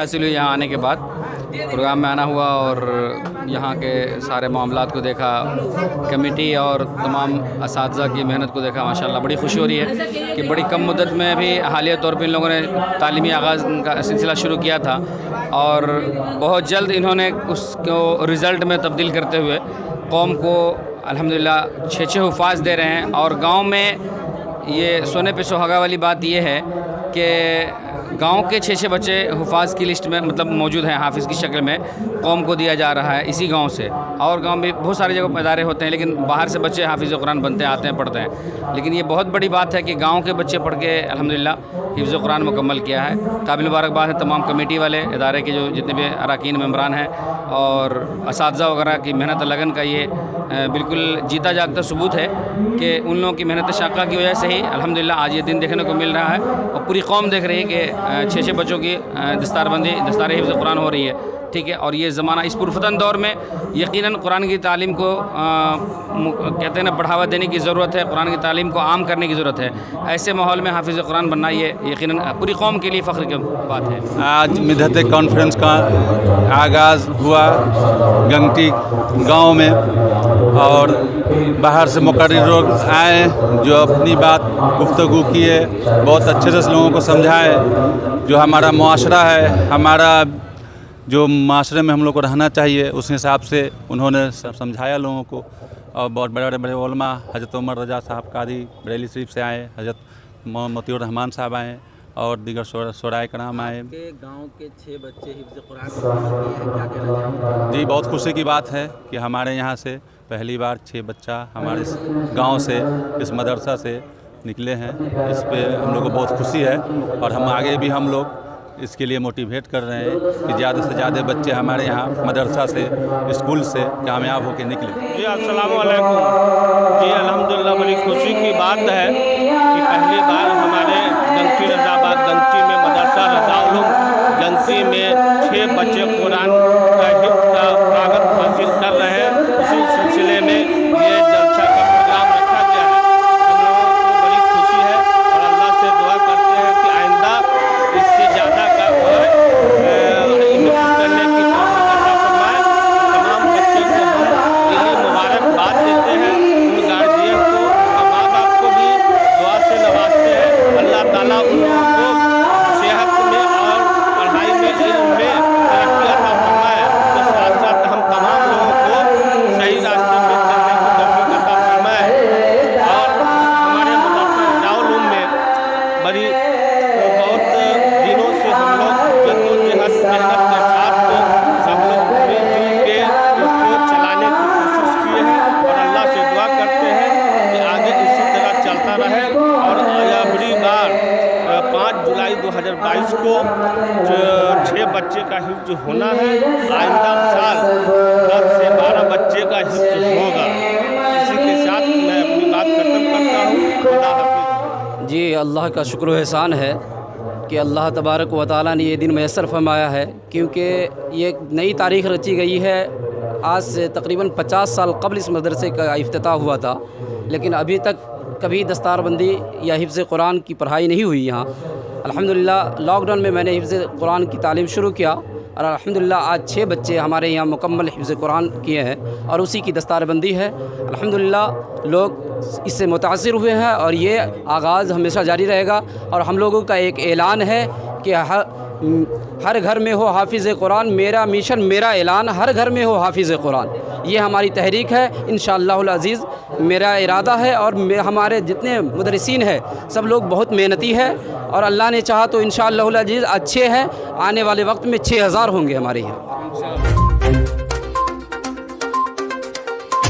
حاصل ہوئی یہاں آنے کے بعد پروگرام میں آنا ہوا اور یہاں کے سارے معاملات کو دیکھا، کمیٹی اور تمام اساتذہ کی محنت کو دیکھا، ماشاءاللہ بڑی خوشی ہو رہی ہے کہ بڑی کم مدت میں بھی حالیہ طور پہ ان لوگوں نے تعلیمی آغاز کا سلسلہ شروع کیا تھا اور بہت جلد انہوں نے اس کو رزلٹ میں تبدیل کرتے ہوئے قوم کو الحمدللہ 6 حفاظ دے رہے ہیں۔ اور گاؤں میں یہ سونے پہ سہاگا والی بات یہ ہے کہ گاؤں کے 6 بچے حفاظ کی لسٹ میں مطلب موجود ہیں، حافظ کی شکل میں قوم کو دیا جا رہا ہے اسی گاؤں سے۔ اور گاؤں میں بہت ساری جگہ ادارے ہوتے ہیں لیکن باہر سے بچے حافظ قرآن بنتے ہیں، آتے ہیں، پڑھتے ہیں، لیکن یہ بہت بڑی بات ہے کہ گاؤں کے بچے پڑھ کے الحمدللہ حفظ قرآن مکمل کیا ہے۔ قابل مبارکباد ہے تمام کمیٹی والے، ادارے کے جو جتنے بھی اراکین ممبران ہیں اور اساتذہ وغیرہ کی محنت لگن کا یہ بالکل جیتا جاگتا ثبوت ہے کہ ان لوگوں کی محنت شاقہ کی وجہ سے ہی الحمدللہ آج یہ دن دیکھنے کو مل رہا ہے اور پوری قوم دیکھ رہی ہے کہ 6 بچوں کی دستار بندی، دستار حفظ قرآن ہو رہی ہے، ٹھیک ہے۔ اور یہ زمانہ اس پرفتن دور میں یقیناً قرآن کی تعلیم کو کہتے ہیں نا بڑھاوا دینے کی ضرورت ہے، قرآن کی تعلیم کو عام کرنے کی ضرورت ہے۔ ایسے ماحول میں حافظ قرآن بننا یہ یقیناً پوری قوم کے لیے فخر کی بات ہے۔ آج مدحت کانفرنس کا آغاز ہوا گنگٹی گاؤں میں اور باہر سے مقرر لوگ آئے جو اپنی بات گفتگو کیے، بہت اچھے سے لوگوں کو سمجھائے جو ہمارا معاشرہ ہے، ہمارا جو معاشرے میں ہم لوگ کو رہنا چاہیے اس حساب سے انہوں نے سمجھایا لوگوں کو۔ اور بہت بڑے بڑے علماء حضرت عمر رضا صاحب قاری بریلی شریف سے آئے، حضرت مطیع الرحمان صاحب آئے اور دیگر شعراء کرام آئے۔ گاؤں کے 6 بچے حفظ قرآن کیا کہنا چاہیں گے؟ جی بہت خوشی کی بات ہے کہ ہمارے یہاں سے پہلی بار 6 بچہ ہمارے گاؤں سے اس مدرسہ سے نکلے ہیں، اس پہ ہم لوگ کو بہت خوشی ہے اور ہم آگے بھی ہم لوگ اس کے لیے موٹیویٹ کر رہے ہیں کہ زیادہ سے زیادہ بچے ہمارے یہاں مدرسہ سے اسکول سے کامیاب ہو کے نکلے۔ جی السلام علیکم۔ جی الحمدللہ بڑی خوشی کی بات ہے کہ پہلی بار ہمارے گنگٹی رضا آباد گنگٹی میں مدرسہ رضا العلوم گنگٹی میں 6 بچے قرآن کا حفظ کا فراغت حاصل کر رہے ہیں۔ اسی سلسلے میں یہ جلسہ کا پروگرام رکھا گیا ہے۔ ہم لوگوں کو بڑی خوشی ہے اور اللہ سے دعا کرتے ہیں کہ آئندہ اس سے زیادہ کا کرنے کی توفیق عطا فرمائے۔ تمام بچوں کو ہم دلی مبارکباد دیتے ہیں، ان گارجین کو اور ماں باپ کو بھی دعا سے نوازتے ہیں۔ اللہ تعالیٰ ان لوگوں کو صحت میں اور پڑھائی میں، علم میں ترقی عطا فرمائے، تو ساتھ ساتھ ہم تمام لوگوں کو صحیح راستے پہ چلنے کی توفیق عطا فرمائے۔ اور ہمارے مدرسہ رضا العلوم میں بڑی بہت دنوں سے ہم لوگ جدوجہد محنت کے ساتھ تو سب لوگ مل جل کے اس کو چلانے کی کوشش کیے ہیں اور اللہ سے دعا کرتے ہیں کہ آگے اسی طرح چلتا رہے۔ اور اگلی بار 5 جولائی 2022 کو 6 بچے کا حفظ ہونا ہے، آئندہ سال 10 سے 12 بچے کا حفظ ہوگا۔ اسی کے ساتھ میں اپنی بات ختم کرتا ہوں۔ خدا حافظ۔ جی اللہ کا شکر و احسان ہے کہ اللہ تبارک و تعالیٰ نے یہ دن میسر فرمایا ہے، کیونکہ یہ ایک نئی تاریخ رچی گئی ہے۔ آج سے تقریباً 50 سال قبل اس مدرسے کا افتتاح ہوا تھا، لیکن ابھی تک کبھی دستار بندی یا حفظ قرآن کی پڑھائی نہیں ہوئی یہاں۔ الحمدللہ لاک ڈاؤن میں میں نے حفظ قرآن کی تعلیم شروع کیا اور الحمدللہ آج 6 بچے ہمارے یہاں مکمل حفظ قرآن کیے ہیں اور اسی کی دستار بندی ہے۔ الحمدللہ لوگ اس سے متاثر ہوئے ہیں اور یہ آغاز ہمیشہ جاری رہے گا۔ اور ہم لوگوں کا ایک اعلان ہے کہ ہر گھر میں ہو حافظ قرآن، میرا مشن میرا اعلان، ہر گھر میں ہو حافظ قرآن، یہ ہماری تحریک ہے انشاءاللہ العزیز۔ میرا ارادہ ہے اور ہمارے جتنے مدرسین ہیں سب لوگ بہت محنتی ہے اور اللہ نے چاہا تو انشاءاللہ العزیز اچھے ہیں، آنے والے وقت میں 6000 ہوں گے ہمارے یہاں۔